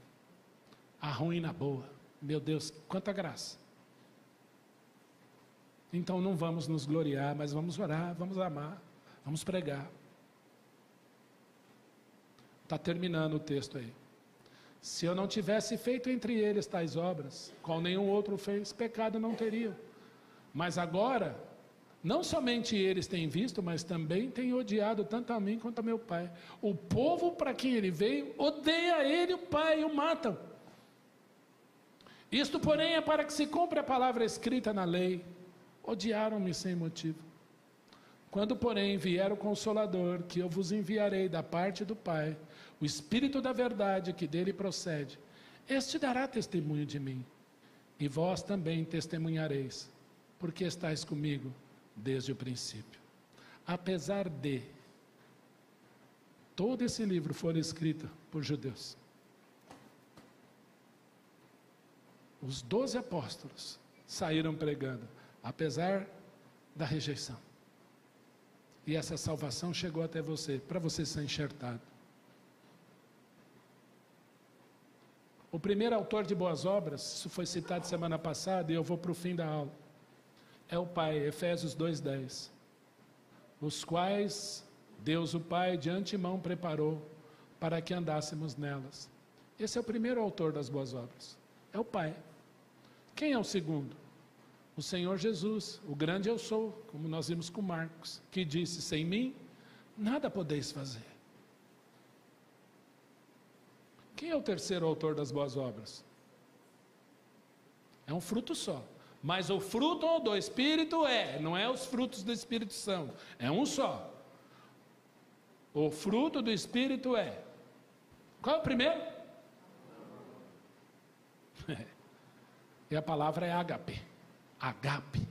A ruim na boa. Meu Deus, quanta graça. Então não vamos nos gloriar, mas vamos orar, vamos amar, vamos pregar. Está terminando o texto aí. Se eu não tivesse feito entre eles tais obras, qual nenhum outro fez, pecado não teriam. Mas agora, não somente eles têm visto, mas também têm odiado tanto a mim quanto a meu Pai. O povo para quem ele veio, odeia ele, o Pai, e o matam. Isto, porém, é para que se cumpra a palavra escrita na lei. Odiaram-me sem motivo. Quando, porém, vier o Consolador, que eu vos enviarei da parte do Pai, o Espírito da verdade que dele procede, este dará testemunho de mim, e vós também testemunhareis, porque estáis comigo desde o princípio. Apesar de todo esse livro for escrito por judeus, os 12 apóstolos saíram pregando, apesar da rejeição. E essa salvação chegou até você, para você ser enxertado. O primeiro autor de boas obras, isso foi citado semana passada, e eu vou para o fim da aula, é o Pai, Efésios 2:10, os quais Deus o Pai de antemão preparou para que andássemos nelas. Esse é o primeiro autor das boas obras, é o Pai. Quem é o segundo? O Senhor Jesus, o grande eu sou, como nós vimos com Marcos, que disse, sem mim, nada podeis fazer. Quem é o terceiro autor das boas obras? É um fruto só. Mas o fruto do Espírito não é os frutos do Espírito são, é um só. O fruto do Espírito é. Qual é o primeiro? E a palavra é ágape. Agape.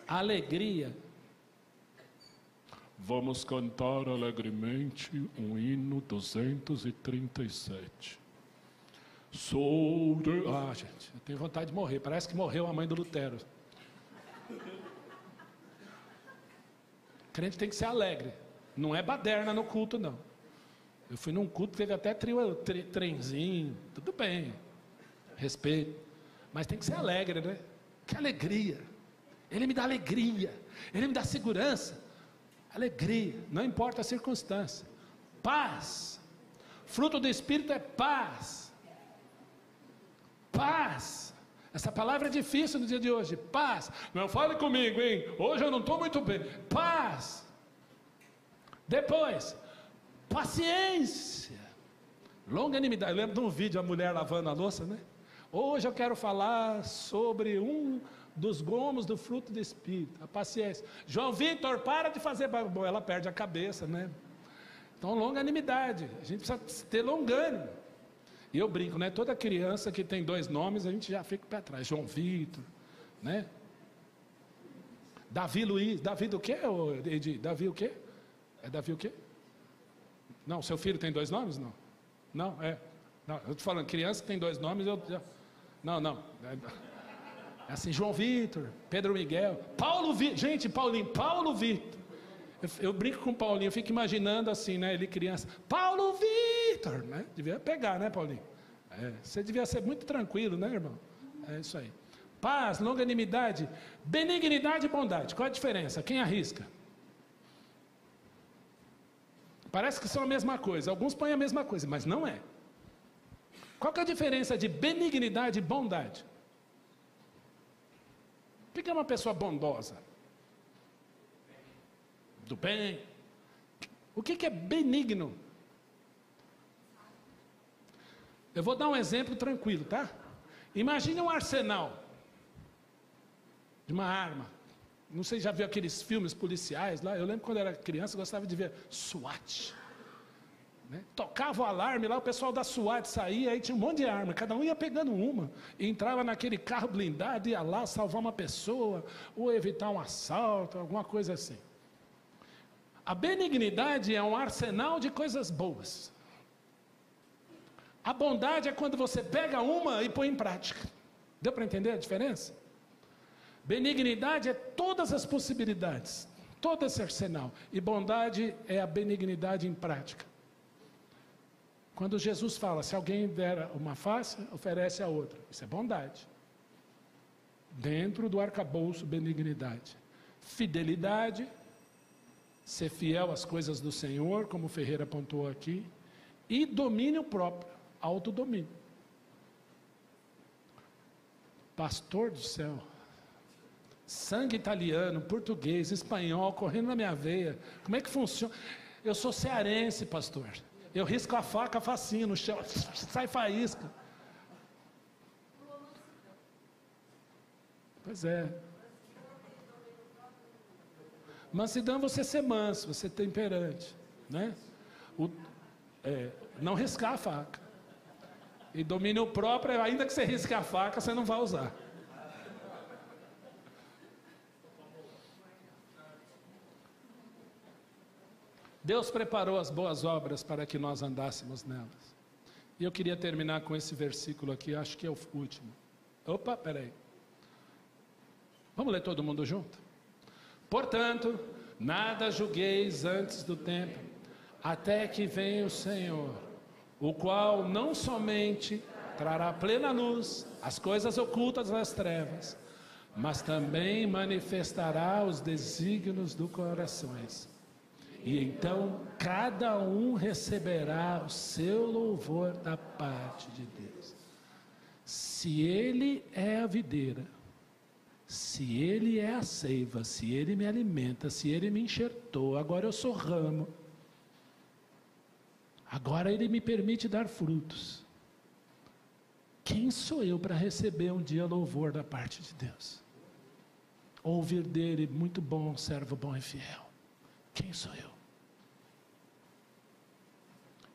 Alegria. Vamos cantar alegremente um hino 237. Gente, eu tenho vontade de morrer. Parece que morreu a mãe do Lutero. Crente tem que ser alegre. Não é baderna no culto, não. Eu fui num culto que teve até trenzinho. Tudo bem. Respeito. Mas tem que ser alegre, né? Que alegria. Ele me dá alegria. Ele me dá segurança. Alegria. Não importa a circunstância. Paz. Fruto do Espírito é paz. Paz. Essa palavra é difícil no dia de hoje. Paz. Não fale comigo, hein? Hoje eu não estou muito bem. Paz. Depois, paciência. Longanimidade. Eu lembro de um vídeo, a mulher lavando a louça, né? Hoje eu quero falar sobre um dos gomos do fruto do Espírito. A paciência. João Vitor, para de fazer barulho. Ela perde a cabeça, né? Então, longanimidade. A gente precisa ter longânimo. E eu brinco, né? Toda criança que tem 2 nomes, a gente já fica para trás. João Vitor, né? Davi Luiz. Davi do quê, Edi? Davi o quê? É Davi o quê? Não, seu filho tem 2 nomes? Não. Não, é. Não, eu estou falando, criança que tem 2 nomes, eu já... Não. É assim, João Vitor, Pedro Miguel, Paulo Vitor. Gente, Paulo Vitor. Eu brinco com o Paulinho, eu fico imaginando assim, né? Ele criança, Paulo Vitor, né? Devia pegar, né, Paulinho? Você devia ser muito tranquilo, né, irmão? É isso aí. Paz, longanimidade, benignidade e bondade. Qual a diferença? Quem arrisca? Parece que são a mesma coisa. Alguns põem a mesma coisa, mas não é. Qual que é a diferença de benignidade e bondade? O que é uma pessoa bondosa? Do bem. O que é benigno? Eu vou dar um exemplo tranquilo, tá? Imagine um arsenal de uma arma. Não sei, já viu aqueles filmes policiais lá? Eu lembro quando era criança, eu gostava de ver SWAT. Né? Tocava o alarme lá, o pessoal da SWAT saía, aí tinha um monte de arma, cada um ia pegando uma, e entrava naquele carro blindado, ia lá salvar uma pessoa, ou evitar um assalto, alguma coisa assim. A benignidade é um arsenal de coisas boas. A bondade é quando você pega uma e põe em prática. Deu para entender a diferença? Benignidade é todas as possibilidades, todo esse arsenal. E bondade é a benignidade em prática. Quando Jesus fala, se alguém der uma face, oferece a outra. Isso é bondade. Dentro do arcabouço, benignidade. Fidelidade, ser fiel às coisas do Senhor, como o Ferreira apontou aqui. E domínio próprio, autodomínio. Pastor do céu. Sangue italiano, português, espanhol, correndo na minha veia. Como é que funciona? Eu sou cearense, pastor. Eu risco a faca facinho no chão, sai faísca. Pois é. Mansidão é você ser manso, você temperante, né? Não riscar a faca. E domínio próprio, ainda que você risque a faca, você não vai usar. Deus preparou as boas obras para que nós andássemos nelas. E eu queria terminar com esse versículo aqui, acho que é o último. Opa, peraí. Vamos ler todo mundo junto? Portanto, nada julgueis antes do tempo, até que venha o Senhor, o qual não somente trará plena luz as coisas ocultas das trevas, mas também manifestará os desígnios dos corações. E então cada um receberá o seu louvor da parte de Deus. Se Ele é a videira, se Ele é a seiva, se Ele me alimenta, se Ele me enxertou, agora eu sou ramo, agora Ele me permite dar frutos. Quem sou eu para receber um dia louvor da parte de Deus? Ouvir dele, muito bom, servo bom e fiel. Quem sou eu?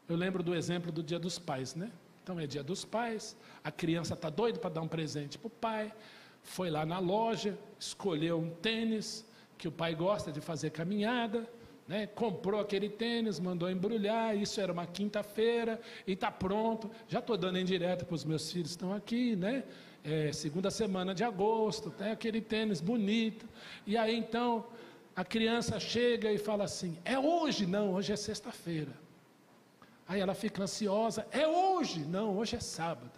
Eu lembro do exemplo do Dia dos Pais, né? Então é dia dos pais, a criança está doida para dar um presente para o pai, foi lá na loja, escolheu um tênis, que o pai gosta de fazer caminhada, né? Comprou aquele tênis, mandou embrulhar, isso era uma quinta-feira, e está pronto, já estou dando em direto para os meus filhos que estão aqui, né? Segunda semana de agosto, tem aquele tênis bonito, e aí então a criança chega e fala assim, é hoje? Não, hoje é sexta-feira. Aí ela fica ansiosa, é hoje? Não, hoje é sábado.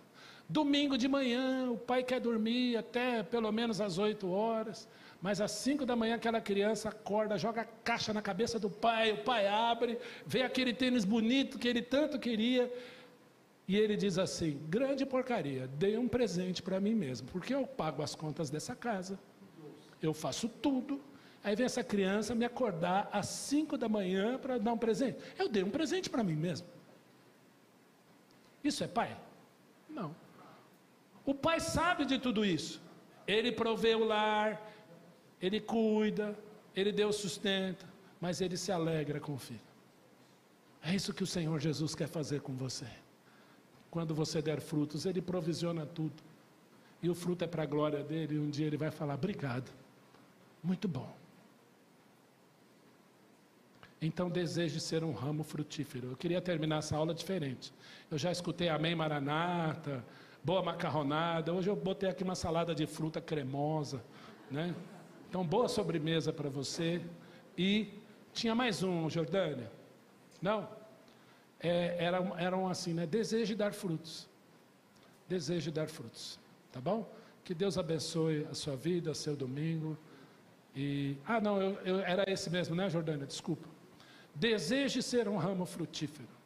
Domingo de manhã, o pai quer dormir até pelo menos às 8 horas, mas às 5 da manhã aquela criança acorda, joga a caixa na cabeça do pai, o pai abre, vê aquele tênis bonito que ele tanto queria, e ele diz assim, grande porcaria, dei um presente para mim mesmo, porque eu pago as contas dessa casa, eu faço tudo, aí vem essa criança me acordar às 5 da manhã para dar um presente, eu dei um presente para mim mesmo. Isso é pai? Não. O pai sabe de tudo isso, ele provê o lar, ele cuida, ele deu sustento, mas ele se alegra com o filho. É isso que o Senhor Jesus quer fazer com você. Quando você der frutos, ele provisiona tudo. E o fruto é para a glória dele, e um dia ele vai falar, obrigado, muito bom. Então deseje ser um ramo frutífero. Eu queria terminar essa aula diferente. Eu já escutei amém maranata, boa macarronada, hoje eu botei aqui uma salada de fruta cremosa, né? Então, boa sobremesa para você. E tinha mais um, Jordânia? Não? Eram assim, né? Deseje dar frutos. Deseje dar frutos. Tá bom? Que Deus abençoe a sua vida, seu domingo. Não, era esse mesmo, né, Jordânia? Desculpa. Deseje ser um ramo frutífero.